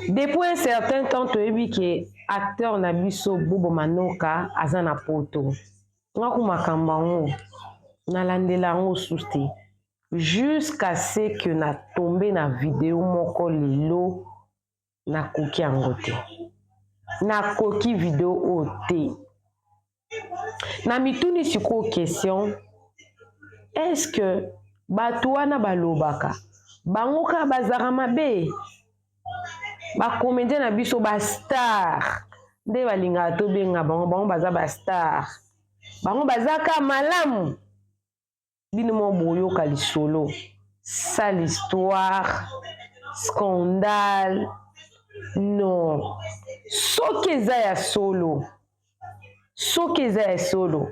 Depuis un certain temps, tu as vu que acteur Nabiso Bobo Manoka azana poto. Ngaku makambango na landelango suste. Jusqu'à ce que na tombé na vidéo moko lelo na koki angote. Na koki vidéo ote. Na mituni siko question. Est-ce que Batouana balobaka bangoka bazara mabe ba comédien na biso ba star nde balinga to benga bango baza ba star bango bazaka malamu bino mo boyoka lisolo ça l'histoire scandale non soki eza ya solo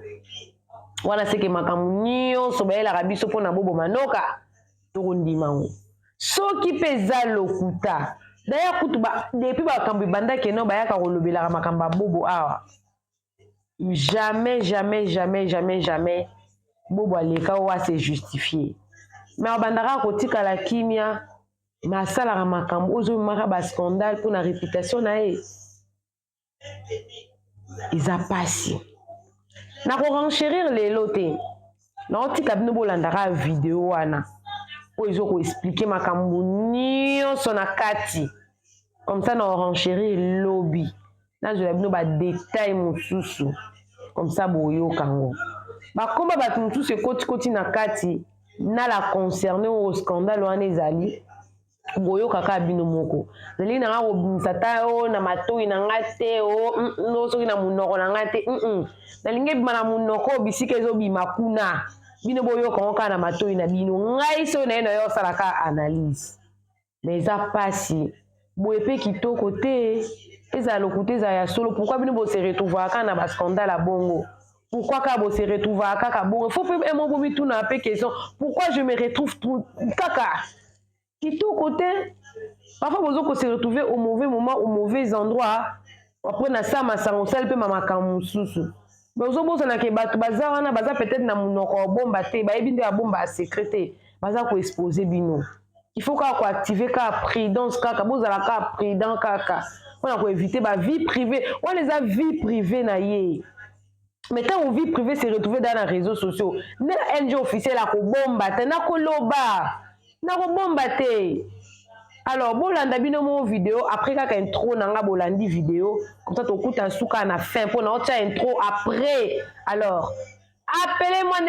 wana seke makambo nyonso bayelaka biso mpona Bobo Manoka tokondimango soki mpe eza lokuta daya kutu depuis bakambo ebandaki eno bayaka kolobelaka makambo ya Bobo awa jamais Bobo aleka oyo ase justifié mais abandaka kotikala kimia mais asalaka makambo ozomaka bascandale mpona réputation na ye eza pasi na korenchérir lelo te naotika bino bolandaka video wana oyo ezokoexplike makambo nyonso na kati comme ça na orenchérir lobi nazwela bino badetail mosusu comme ça boyokango bakomba bato mosusu ekotikoti na kati na la concerne oyo scandale wana ezali boyoka kaka bino moko nalingi nanga kobimisa ta o na matoi na nga te o soki na munoko na nga te nalingi ebima na munoko bisika ezobima kuna bino boyoka ngo kaka na matoi na bino ngai soki na ye na yo osalaka analyse mais eza pasi boye mpe kitoko te ezala lokuta ezala ya solo pourquoi bino bose retrouvaka kaka na bascandale ya bongo pourquoi kaka bose retrouvaka kaka bongo faut mpe emo bomituna mpe question pourquoi je me retrouve kaka kitoko te parfois bozo se retrouver au mauvais moment au mauvais endroit après na sa masango sali pe makambo mosusu mais ozobosana ke bato baza wana baza peut-être na munoko bomba te bayebi nde ya bomba ya secret te baza koexpose bino il faut kaka koactive kaka prudence kaka bozala kaka prudent kaka mpona koevite bavie privée wana eza vie privée na ye mais ntango vie privée se retrouve dans les réseaux sociaux nde na NG officiel akobomba te nakobomba te alors bolanda bino mo vidéo après kaka intro nanga bolandi vidéo comme ça tokuta suka na fin pour na otia intro après alors appelez-moi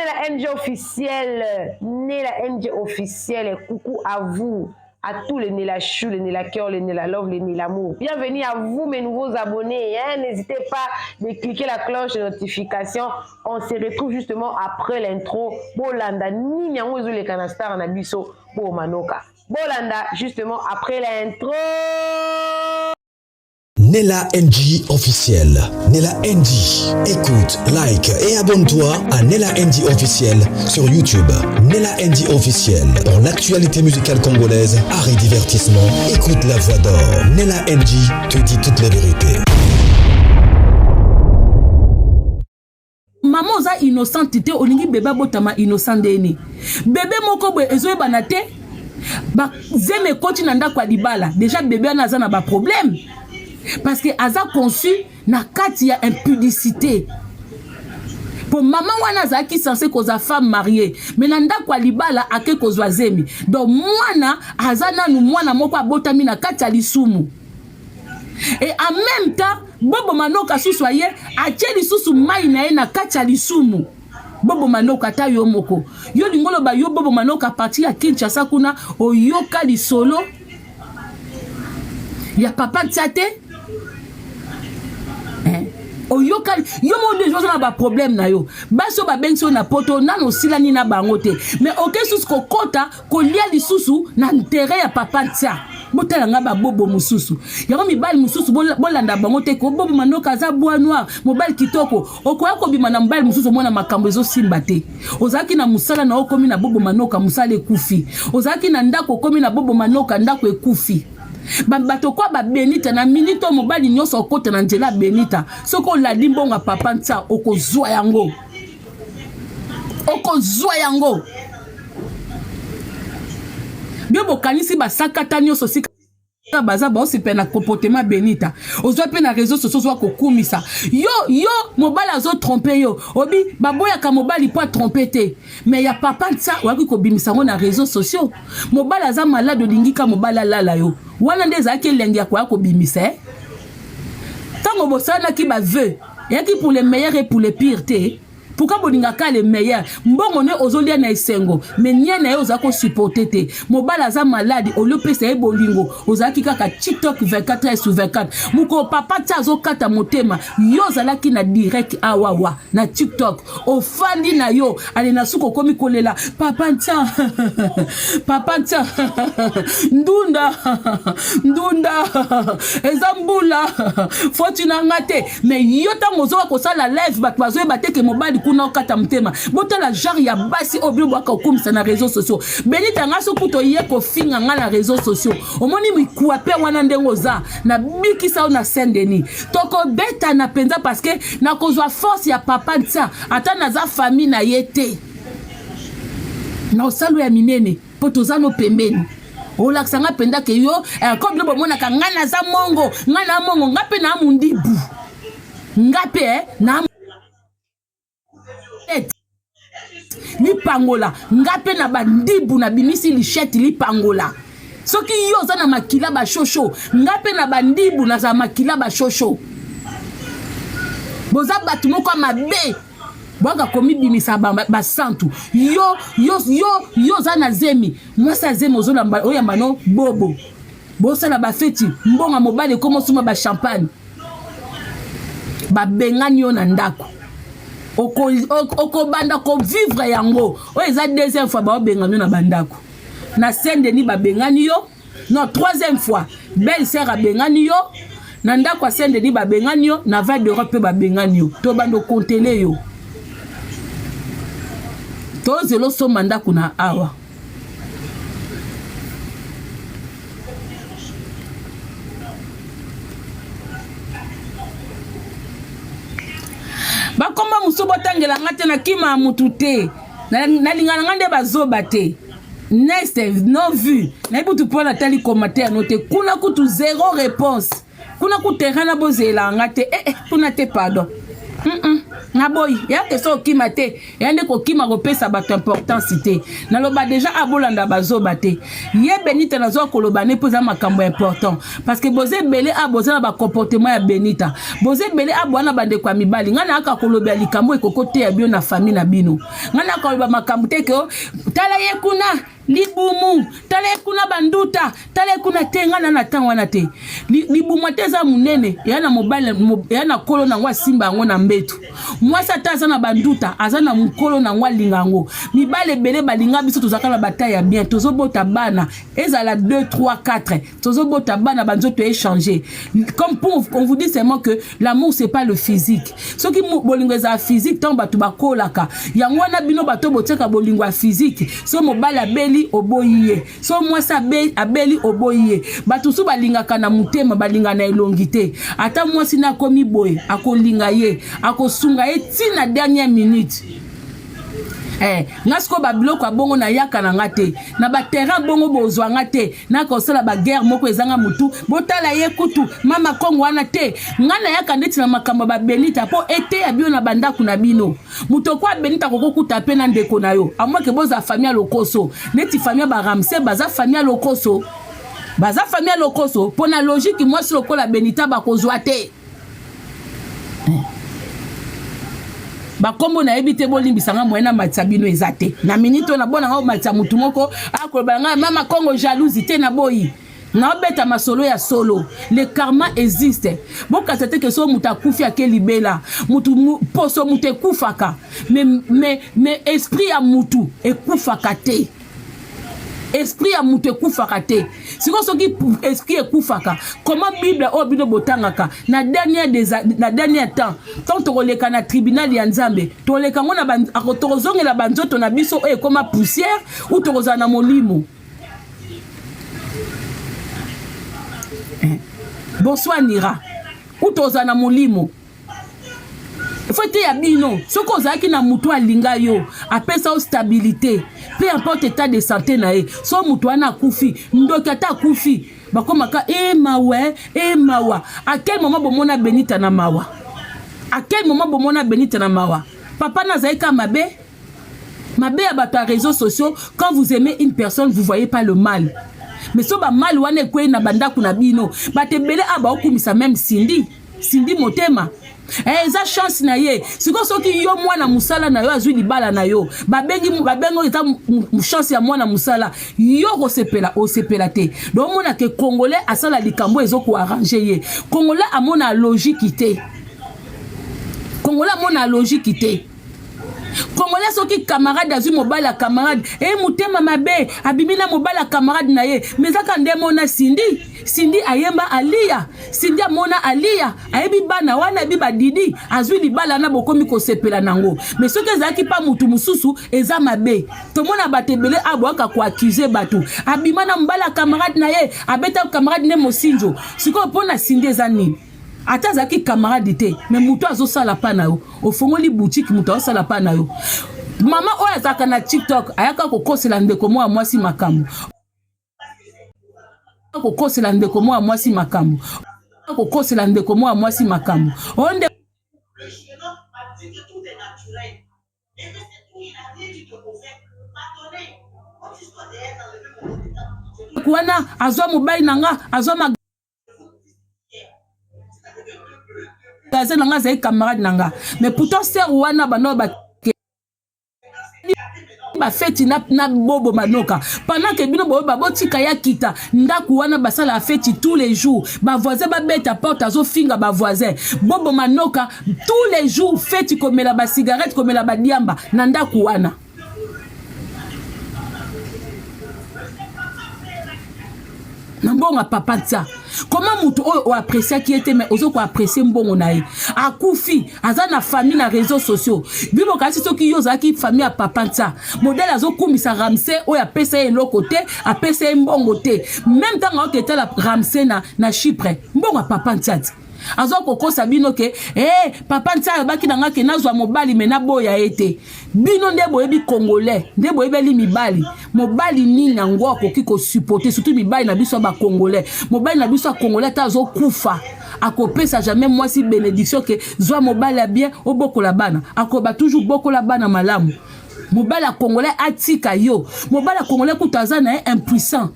Nela NG officiel coucou à vous à tous les Nela Chou, les Nela Cœur, les Nela Love, les Nela Amour. Bienvenue à vous mes nouveaux abonnés. Hein? N'hésitez pas de cliquer la cloche de notification. On se retrouve justement après l'intro. Bolanda ni nyango ezo le kanastar na biso Bobo Manoka. Bolanda justement après l'intro. Nela NG officiel. Nela NG. Écoute, like et abonne-toi à Nela NG officiel sur YouTube. Nela NG officiel. Pour l'actualité musicale congolaise, art et divertissement, écoute la voix d'or. Nela NG te dit toutes les vérités. Maman oza innocente te olingi bébé botama innocent deni. Bébé moko boye ezoye banate. Ba zeme koti na ndako ya libala. Déjà bébé ana za na ba problème. Parce que aza conçu na kati ya impudicité. Pour maman wana za ki censé koza femme mariée, mais na ndako ya libala ake kozwa zemi. Donc mwana aza nanu mwana moko abotami na kati ya lisumu. Et en même temps, Bobo Manoka suswaye atie lisusu mai na ye na kati ya lisumu. Bobo Manoka ta yo moko. Yo lingolo ba yo Bobo Manoka parti ya Kinshasa kuna oyoka lisolo. Ya papa tiate. Oyoka yo mo de jozo na ba problème na yo baso ba benso na poto nano silani na bango te mais oke susu ko kota ko lia lisusu na intérêt ya papa tia botala nga ba bobo mususu yango mibali mususu bolanda bango te ko Bobo Manoka za bois noir mobile kitoko okoya ko bima na mobile mususu mona makambo ezo simba te ozaki na musala na okomi na Bobo Manoka musala ekufi ozaki na ndako komi na Bobo Manoka ndako ekufi bato kwa ba benita na minito mobali nyonso okota na nzela benita soko la limbonga papa nta okozwa biobo kanisi ba sakata nyonso sika baza ba aussi pe na comportement Benita ozwa pe na réseaux sociaux zo ko kumisa yo mobile azo tromper yo obi baboya ka mobile po tromper te mais ya papa nsa waki ko bimisa ngo na réseaux sociaux mobile aza malade olingika mobile lala yo wana ndeza ke lengi ya ko bimisa tango bosana ki ba veut et qui pour les meilleurs et pour les pires te pourquoi boningaka les meilleurs mbongo ne ozolia na esengo mais nia na yo ozako supporter te mobala za malade olopesa e bolingo ozaki kaka TikTok 24/24 muko papa tsazo kata motema yo zalaki na direct awawa na TikTok ofandi na yo ale na suko komi kolela papa ntia ndunda ezambula fortuna ngate mais yo tango zo ko sala live bat bazo bateke mobali kuna kata mtema bota la genre ya basi obilo baka okumisa na réseaux sociaux Benita ngaso kuto ye ko finga nga na réseaux sociaux omoni mikuwa pe wana ndengo za na biki sao na Saint-Denis toko beta na penza parce que na kozwa force ya papa ntia ata na za famille na yete na osalo ya minene potozano pembeni olaksanga penda ke yo comme lo mona ka ngana za mongo ngana mongo ngape na mundibu ngape na lipangola ngape na bandibu na bimisi lichette lipangola soki yo za na makila ba shosho ngape na bandibu na za makila ba shosho boza batu moko mabe bwanga komi bimisa ba santu yo za na zemi mwasa zemi ozolamba oyamba no bobo bosa na ba feti mbonga mobale komo suma ba champagne ba bengani yo na ndako oko banda ko vivre yango o eza deuxième fois ba bengani na bandako na Saint-Denis ba bengani yo non troisième fois belle sœur a bengani yo na ndako Saint-Denis ba bengani yo na Val d'Europe ba bengani yo to bando kontele yo to zelo so mandako na awa bakomba muso botangela ngate na kima mutu te na lingana ngande bazoba te next no vu na ibutu pona tali commentaire note kuna kutu zéro réponse kuna kuterana bozela ngate kuna te pardon na boy ya ke so kima te ya ndeko kima kopesa bato importance te na loba déjà abolanda bazoba te ye Benita na zo koloba ne poza makambo important parce que boze belé aboza na ba comportement ya Benita boze belé abwana bande kwa mibali ngana aka koloba likambo ekokote ya bio na famille na bino ngana koloba makambo te ko tala ye kuna libumu tala ye kuna banduta tala ye kuna tenga na tanga wana te libumu teza munene ya na mobile ya na kolo na ngwa simba ngo na mbetu mwasa taza na banduta aza na mukolo na ngwa lingango mibale bele balinga biso tozaka na bataille ya bien tozobota bana ezala 2 3 4 tozobota bana banzoto échanger comme pour on vous dit seulement que l'amour c'est pas le physique ce qui bolingo eza physique tant batu bakolaka yango na bino bato boteka bolingo ya physique so mobile abeli oboyiye so mwasa abeli oboyiye batu su balingaka na mutema balinga na elongité ata mwasi na komi boye akolinga ye akosunga ye tina dernière minute ngasko babiloko abongo na yaka na ngate na ba terrain bongo bozwa ngate na kosala ba guerre moko ezanga mutu botala ye kutu mama kongo wana te ngana yaka ndeti na makambo ba Benita po ete ya bio na bandako na bino muto kwa Benita kokokuta pe na ndeko na yo amwake boza famille lokoso neti famille ba Ramsey baza famille lokoso pona logique mwasi lokola Benita bakozwa te bakombo na ebite bolimbisanga moyena matsabino ezate na minito na bona ngao matsa mutu moko akolobanga mama kongo jalousie te na boyi na obeta masolo ya solo le karma existe boka tete ke so muta kufi akelibela mutu poso mutu ekufaka mais esprit ya mutu ekufaka te esprit ya mutu ekufaka te siko soki esprit ekufaka comment bible o bino botangaka na dernier temps tant toleka na tribunal ya Nzambe toleka ngona akotozongela banzoto na biso e koma poussière ou tokoza na molimo bonsoir nira ou tokoza na molimo Faut ya bino soko ozaki na mutu alinga yo apesa o stabilité peu importe état de santé na ye so mutu ana kufi ndoki ata kufi bakomaka mawa mawa. À quel moment bomona Benita na mawa? À quel moment bomona Benita na mawa? Papa nazaika mabe à bata réseaux sociaux. Quand vous aimez une personne, vous voyez pas le mal. Mais so ba mal wane kwe na banda kuna bino bate bele aba okumisa même Cindy motema eza chance na ye siko soki yo mwana musala na yo azwi libala na yo babengo eta chance ya mwana musala yo osepela te donc mona ke congolais asala likambo ezoko arranger ye congolais amona logique te Congolais soki camarade azui mobala camarade mutema mabe abimina mobala camarade na ye mezaka ndemona Cindy ayemba Alia Cindy amona Alia ayebi bana wana biba didi azui libala na bokomi ko sepela nango mais soki ezaki pa mutu mususu eza mabe to mona batebele abwaka ko accuser batu abimana mobala camarade na ye abeta camarade ne mosinjo siko pona Cindy ezani ata zaki camarade te mais muto azo sala pa na yo ofongoli boutique muto azo sala pa na yo mama oya zaka na TikTok ayaka ko kosela ndeko mo amwasi makambo ko kosela ndeko mo amwasi makambo onde kuana azwa mobile nanga azwa kaze nanga zai camarade nanga mais pourtant sœur wana bano ba feti na bobo manoka pendant que bino bobo babotika ya kita ndaku wana basala la feti tous les jours ba voisin ba beta porte azo finga ba voisin bobo manoka tous les jours feti komela ba cigarette komela ba diamba na ndaku wana Nambonga papa tsa. Comment mutu o apprécier qui était mais ozo ko apprécier mbongo na ye. Akufi, aza na famille na réseaux sociaux. Bibo kasi soki yoza ki famille a papa tsa. Modèle azo kumisa Ramsey o ya pesa ye lo côté, a pesa ye mbongo te. Même temps o kete la Ramsey na Chypre. Mbongo papa tsa. Azo koko sabino ke papa ntsa baki nanga ke nazwa mobali mena boya ete bino nde boyebi congolais nde boyebeli mibali mobali nini ngo akoki ko supporter surtout mibali na biso ba congolais mobali na biso congolais ta zo kufa akopesa jamais moi si bénédiction ke zwa mobali a bien obokola bana akoba toujours bokola bana malamu mobali congolais atika yo mobali congolais kutaza na impuissant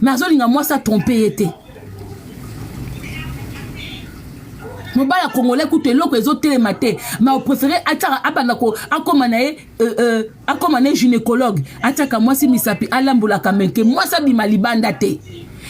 nazo linga moi ça tromper ete mobala congolais coûte loko ezo télématé mais au préféré ataka abanako akomane gynécologue ataka moi si misapi alambola kamenke moi ça bima libanda te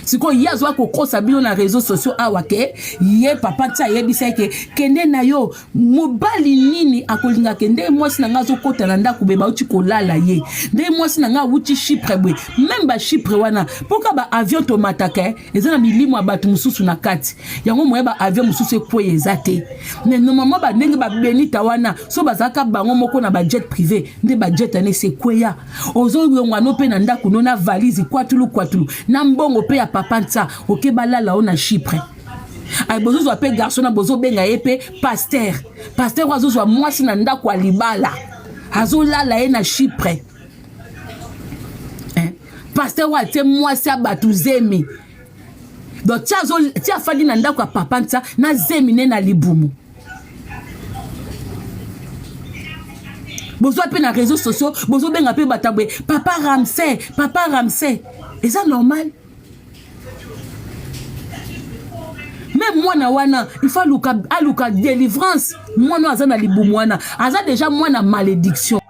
siko yazwa ko kosa bino na réseaux sociaux awake ye papa tsa yebisa ke kende na yo mobali nini akolinga kende moi si nanga zo kota na ndako beba uti kolala ye nde moi si nanga uti Chypre bwe même ba Chypre wana poka ba avion to mataka ezana milimo abatu mususu na kati yango moye ba avion mususu ekwe ezate mais normalement ba ndenge ba Benita wana so bazaka bango moko na ba jet privé nde ba jet ane sekweya ozo ngwana pe na ndako no na valise kwatulu na mbongo pe ya papa ntsa oke balala ona Chypre ay bozo zo pe garçon na bozo benga yepe pasteur wazo zo mwasi na ndako alibala azo lala ye na Chypre pasteur wa te mwasi abatu zemi donc tia fadi na ndako ya papa ntsa na zemi ne na libumu bozo pe na réseaux sociaux bozo benga pe batabwe papa Ramsey et ça normal. Même moi na wana il faut aluka délivrance moi no azana libumwana aza déjà moi na malédiction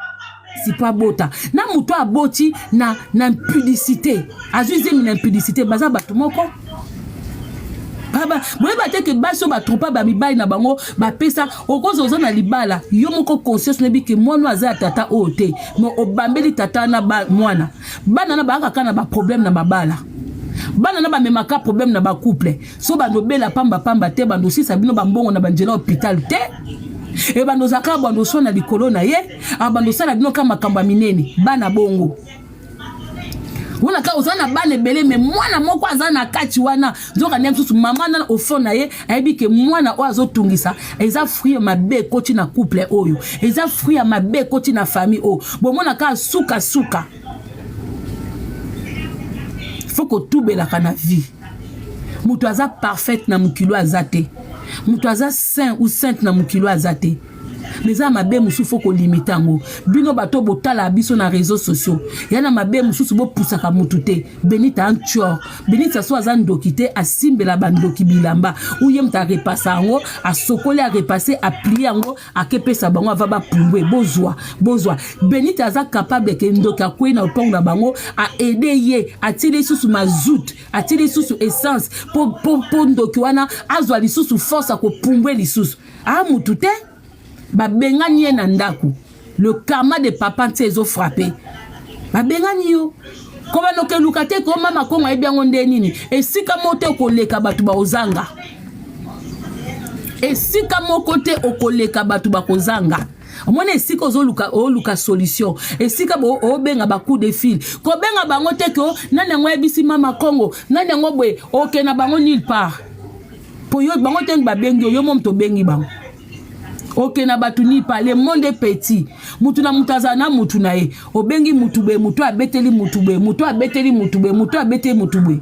c'est pas bota na muto aboti na impudicité azuze na impudicité baza batu moko baba boyeba te ke baso ba tropa ba mibali na bango ba pesa okozo na libala yo moko conscience nebi ke mwana aza tata ote mo obambeli tata na mwana bana na ba kana ba problème na babala bana na ba memaka problème na ba couple so ba nobela pamba te bando si sabino ba mbongo na banjela hôpital te e bando zaka bando so na likolo na ye abando sala bino kama kamba minene bana bongo wona ka ozana bane belé mais mwana moko azana kati wana nzoka nem susu mama na ofona ye ayebi ke mwana o azotungisa eza fruit mabe koti na couple oyo eza fruit mabe koti na famille o bo mona ka suka faut que tout bela kana vie Mutu aza parfaite na mukilo azate. Mutu aza saint ou sainte na mukilo azate. Mais ça mabe musu faut ko limiter ngo. Bino bato botala biso na réseaux sociaux. Yana mabe musu bo pusaka mutute. Benita anchor. Benita so azan dokite asimbela bandoki bilamba. Ou yem ta repassa ngo, a sokole a repasser a plier ngo, a kepesa bango va ba pumbwe bozwa. Benita aza capable ke ndoka kwe na opong na bango a aider ye, a tirer sous mazout, a tirer sous essence pour ndoki wana azwa li sous force a ko pumbwe li sous. Ah mutute ba bengani na ndaku. Le karma de papa ntezo frappé. Ba bengani yo. Koma no ke lukate ko mama ko ngai biango ndenini. Esika mote okoleka batu ba ozanga. Esika mokote okoleka batu ba kozanga. Omone esika oluka solution. Esika bo obenga ba coup de fil. Ko benga bango te ko nana ngwe bisi mama Kongo. Nana ngobwe oke na bango nulle part. Po yo bango te ba bengi yo mom to bengi bango. Ok na batu ni pa le monde petit mutu na mutazana mutu na ye obengi mutube mutu abeteli mutube mutu abeteli mutube mutu abeteli mutube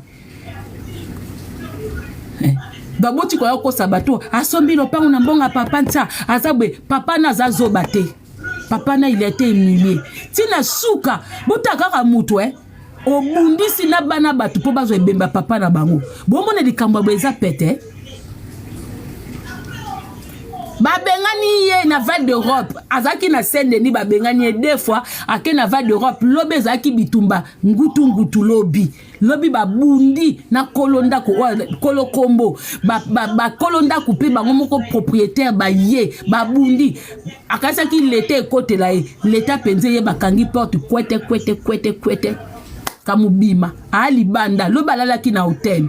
baboti ko yako sabato asombi lo pangu na mbonga papa nta azabwe papa na zazo bate papa na il était humilié tina suka buta kaka mutu obundisi na bana batu po bazo ebemba papa na bango bombo na likambo beza pete babengani ye na Val d'Europe azaki na Saint-Denis babengani ye deux fois ake na Val d'Europe lobe zaki bitumba ngutu lobi babundi na kolonda ko kolo kombo ba kolonda couper bango moko propriétaire ba ye babundi akasaki l'état côté là l'état penze ye bakangi porte kwete kamubima ali banda lobalala ki na hôtel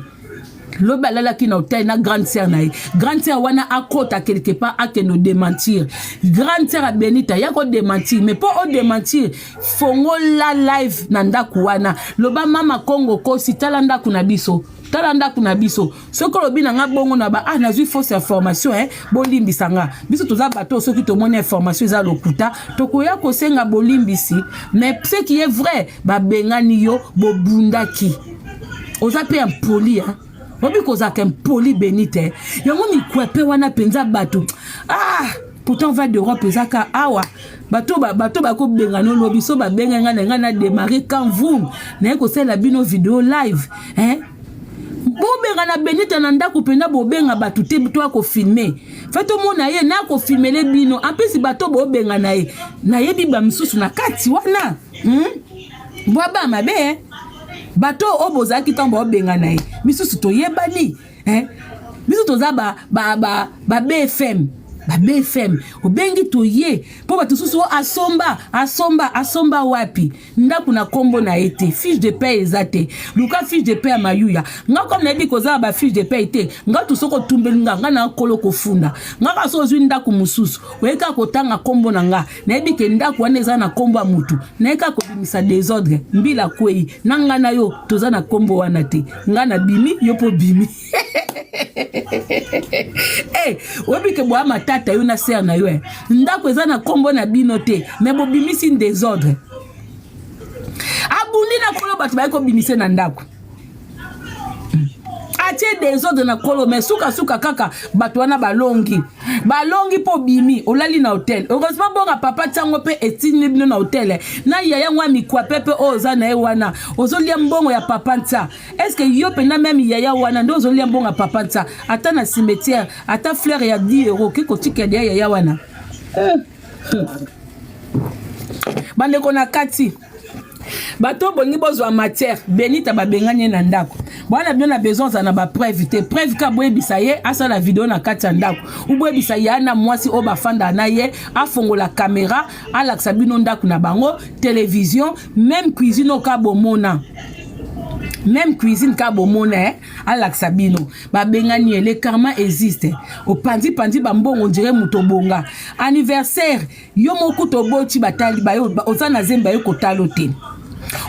Lobalala ki na hôtel na grande sœur na ye. Grande sœur wana akota quelque part a que nous démentir. Grande sœur a Benita ya ko démentir mais pour o démentir fongo la live na ndaku wana. Loba mama Kongo ko si talanda kuna biso. Talanda kuna biso. Soko lobi na nga bongo na ba nazui fausse information bolimbisa nga. Biso toza bato soki to mona information za lokuta tokoya ko senga bolimbisi mais ce qui est vrai ba bengani yo bobundaki. Oza pe impoli Obi koza kem poli Benite. Yango mi kwepe wana penza bato. Pourtant va d'Europe ezaka awa. Bato ba ko benga no lobi so ba benga nga na démarrer quand vous. Na ko sela bino vidéo live. Bo benga na Benite na ndako pena bo benga bato te to ko filmer. Fato mona ye na ko filmer le bino. En plus bato bo benga na ye. Na ye bi ba msusu na kati wana. Boaba mabe bato oboza ki tambo benga na ye misusu to yebani biso toza ba BFM obengi to ye po bato susu asomba wapi ndaku na kombo na ete fiche de paie ezate luka fiche de paie mayuya nga comme na bi koza ba fiche de paie te nga to soko tumbeli nga na kolo kofunda nga ka so zwi ndaku mususu weka kotanga kombo na nga na bi ke ndaku wana eza na kombo ya mutu na eka ko bimisa désordre mbila kwei nanga na yo toza na kombo wana te nga na bimi yo po bimi obi ke bo amata yo na ser na yo ndako eza na kombo na bino te mais bo bimisi désordre abundi na kolo bato ba ko bimise na ndako atie désordre na kolo mais suka kaka bato wana balongi po bimi olali na hotel heureusement bonga papa tango pe etini bino na hotel na yaya ngwa mikwa pepe oza na e wana ozolia mbongo ya papa nta est-ce que yo pena même yaya wana ndo ozolia mbongo ya papa nta ata na cimetière ata fleur ya 10 € kiko tika dia yaya wana bande kona kati bato bongi bozwa matière Benita babenganye na ndako bwana bien na besoin za na ba preuve te preuve ka boye bisaye asa la vidéo na kati ya ndako uboye bisaye ana mwasi o bafanda na ye afongola caméra ala sabino ndako na bango télévision même cuisine o ka bomona même cuisine ka bomona ala sabino babenganye le karma existe o pandi ba mbongo dire mutobonga anniversaire yo moko to boti batali bayo ozana zemba yo kotalote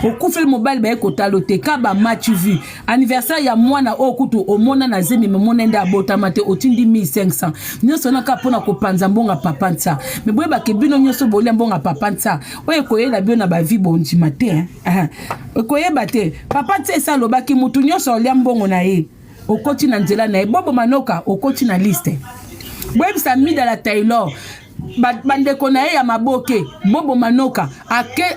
okufeli mobile ba ekotalote ka ba match vu anniversaire ya mwana okutu omona na zemi memona nda abotama te otindi 1500 nyoso na ka pona kopanza mbonga papa nta me boye ba kebino nyoso bolia mbonga papa nta oye koyela bio na ba vie bonji mate koyeba te papa nta esa lobaki mutu nyoso olia mbongo na ye okoti na nzela na Bobo Manoka okoti na liste Bob Samida la Taylor bandeko na ye ya maboke Bobo Manoka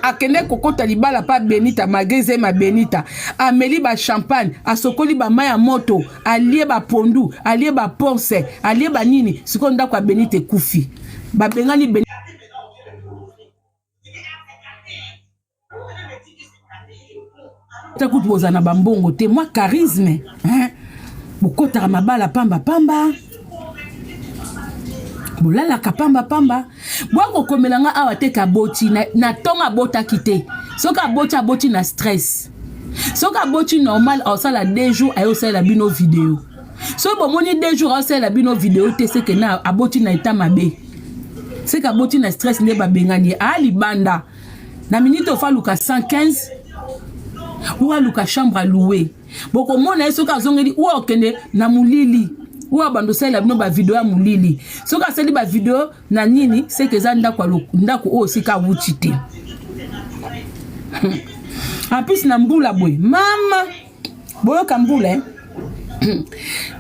akende kokota libala pa Benita mageze ma Benita ameli ba champagne asokoli ba maya moto alie ba pondu alie ba ponce alie ba nini sikonda kwa Benita kufi ba bengani Benita takutu bozana bambongo te moi charisme hein bokota mabala pamba bolala ka pamba bwako komelanga awa te ka boti na tonga bota kite soka boti na stress soka boti normal au sala 2 jours ayo sala bino vidéo so bomoni 2 jours au sala bino vidéo te c'est que na aboti na état mabe c'est ka boti na stress ne ba bengani ali banda na minute ofa luka 115 ou aluka chambre à louer boko mona soka zongeli ou okende na mulili ou abando sala bino ba vidéo ya mulili soka sali ba vidéo na nini c'est que za ndako o sika wuchite en plus na mbula boy mama boyo kambula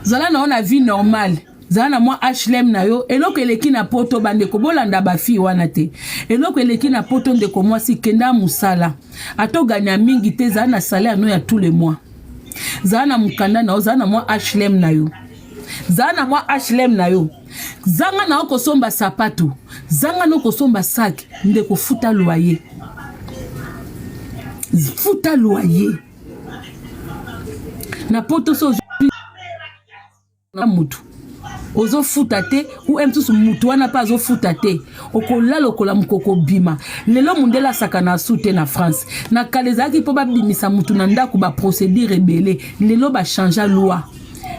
zala na ona vie normale zala na moi HLM na yo eloko eleki na poto bandeko bolanda ba fi wana te eloko eleki na poto ndeko moi si kenda musala atoganya mingi te zala na salaire no ya tous les mois zala na mukanda na zala na moi HLM na yo zana mwa HLM na yo zanga na okosomba sapato zanga na okosomba sac ndeko futa loyer na poto so na mutu ozo futa te ou emtusu mutu wana pa zo futa te okola lokola mukoko bima lelo mundela sakana sute na France na kalezaki po babimisa mutu na ndako ba procédure rebelle lelo ba changer loi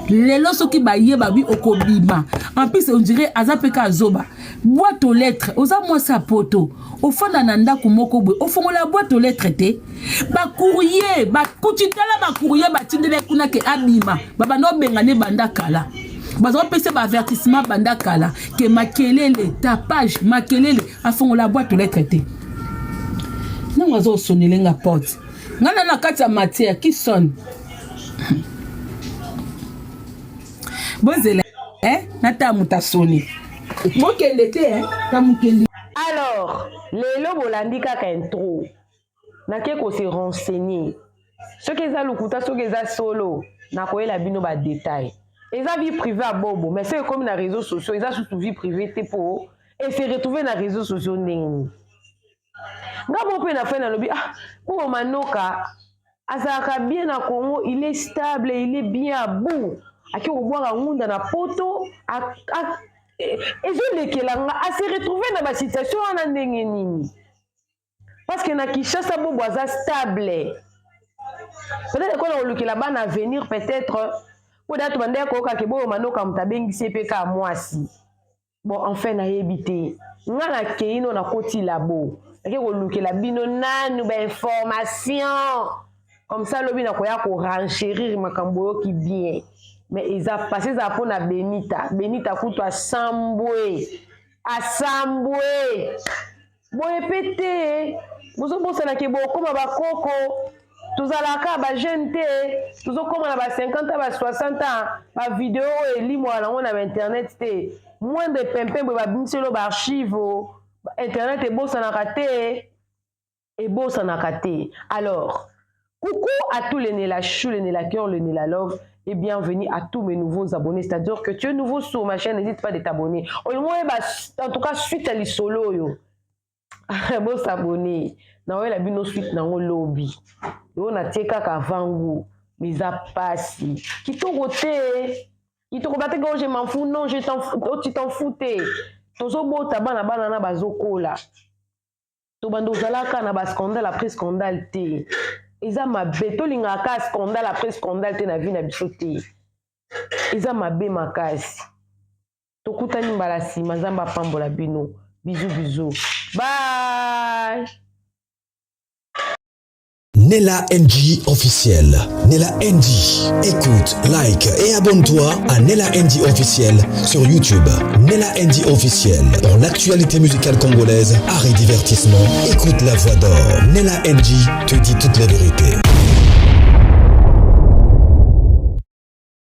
lelo soki ba ye ba bi okobima en plus on dirait azapeka azoba boîte aux lettres oza moi sa poto ofanda na ndako moko bwe ofongola boîte aux lettres te ba courrier ba kutitala ba courrier ba tindele kuna ke abima baba no bengane banda kala bazo pese ba avertissement banda kala ke makelele tapage makelele afongola boîte aux lettres te non wazo sonelenga porte ngana na kati ya matière qui sonne Bozela, nata mutasoni. Mokende te, tamukende. Alors, lelo bolandi kaka intro. Nake ko se renseigner. Ce que za lukuta, ce que za solo, na koyela bino ba détail. Eza vie privée à bobo, mais c'est comme na réseaux sociaux, eza surtout vie privée te po et se retrouver na réseaux sociaux ndenge. Ngabo pe na fait na lobi Bobo Manoka azaka bien na Congo, il est stable, il est bien à bout. Aki oboira ngunda na poto ezolekelanga se retrouver na ba situation wana ndenge nini parce que na Kinshasa Bobo aza stable peut-être qu'on a olukela bana avenir peut-être pour date bande ko ka ke Bobo Manoka mutabengisi pe ka mwasi bon enfin na yebite ngana keino na koti labo aki olukela bino nanu ba information comme ça lobi na koya ko renchérir makambo yo ki bien. Mais ils ont passé ça pour la Benita. Benita coûte à Samboué. À Samboué. Bon, répétez. Vous avez pensé que beaucoup de coco. Tous à la carte, jeune, tous comme on a 50 ans, 60 ans. La vidéo est libre, on a internet. Moins de pimpin, on va bien sur l'archive. Internet est beau, ça n'a raté. Et beau, ça n'a raté. Alors, coucou à tous les Nela Chou, les Nela Cœur, les Nela Love. Et bienvenue à tous mes nouveaux abonnés. C'est-à-dire que tu es nouveau sur ma chaîne, n'hésite pas de t'abonner. En tout cas, suite à l'isolo, yo. Bon s'abonner. Na la bino suite na lobby. Yo na teka ka vangu. Mais à passi. Qui t'ont roté. Qui t'ont roté quand je m'en fous. Non, je t'en fous. Oh, tu t'en foutais. Tozo bo tabana banana bazoko la. To bando zalaka na ba scandale après scandale te. Eza mabe to lingaka scandale après scandale te na vie na biso te eza mabe makasi tokutani mbala sima nzamba pambola bino bisous bye. Nela NG officiel. Nela NG. Écoute, like et abonne-toi à Nela NG officiel sur YouTube. Nela NG officiel. Pour l'actualité musicale congolaise, art et divertissement, écoute la voix d'or. Nela NG te dit toutes les vérités.